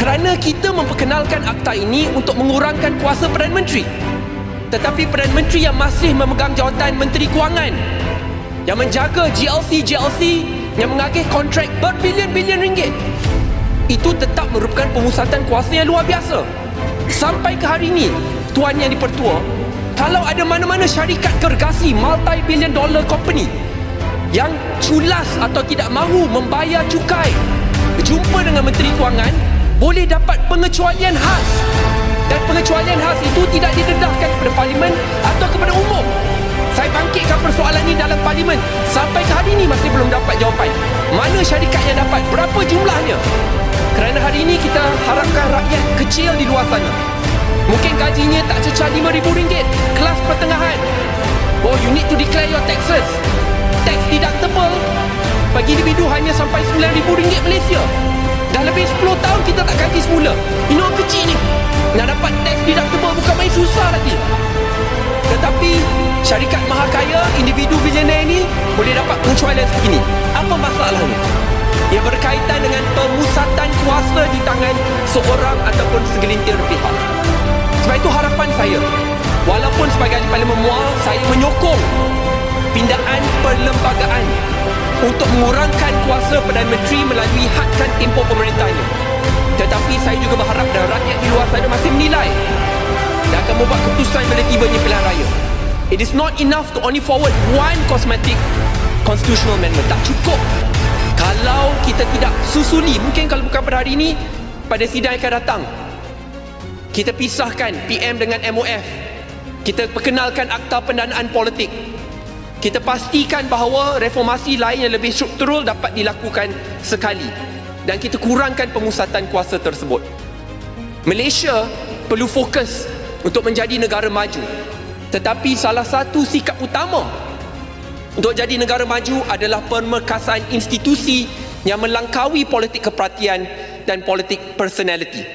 Kerana kita memperkenalkan akta ini untuk mengurangkan kuasa Perdana Menteri. Tetapi Perdana Menteri yang masih memegang jawatan Menteri Kewangan, yang menjaga GLC, yang mengagih kontrak berbilion-bilion ringgit, itu tetap merupakan pemusatan kuasa yang luar biasa. Sampai ke hari ini, Tuan Yang di-Pertua, kalau ada mana-mana syarikat gergasi multi-billion dollar company yang culas atau tidak mahu membayar cukai, berjumpa dengan Menteri Kewangan, boleh dapat pengecualian khas. Dan pengecualian khas itu tidak didedahkan kepada Parlimen atau kepada umum. Saya bangkitkan persoalan ini dalam Parlimen. Sampai ke hari ini masih belum dapat jawapan. Mana syarikat yang dapat? Berapa jumlahnya? Kerana hari ini kita harapkan rakyat kecil di luar sana, mungkin gajinya tak cecah RM5,000, kelas pertengahan. Oh, you need to declare your taxes. Tax deductible bagi individu hanya sampai RM9,000 Malaysia. Dah lebih 10 tahun kita tak gaji semula. Ini orang kecil ni, nak dapat tax deductible bukan main susah lagi. Tetapi syarikat mahakaya, individu bilioner ini boleh dapat pengecualian segini. Apa masalahnya? Ia berkaitan dengan pemusatan kuasa di tangan seorang ataupun segelintir pihak. Sebab itu harapan saya, walaupun sebagai ahli Parlimen Muar, saya menyokong pindaan perlembagaan untuk mengurangkan kuasa Perdana Menteri melalui hadkan tempoh pemerintahnya. Tetapi saya juga berharap dan rakyat di luar sana masih menilai dan akan membuat keputusan bila tibanya pilihan raya. It is not enough to only forward one cosmetic constitutional amendment. Tak cukup kalau kita tidak susuli. Mungkin kalau bukan pada hari ini, pada sidang akan datang, kita pisahkan PM dengan MOF. Kita perkenalkan akta pendanaan politik. Kita pastikan bahawa reformasi lain yang lebih struktural dapat dilakukan sekali. Dan kita kurangkan pemusatan kuasa tersebut. Malaysia perlu fokus untuk menjadi negara maju. Tetapi salah satu sikap utama untuk jadi negara maju adalah pemerkasaan institusi yang melangkaui politik kepartian dan politik personality.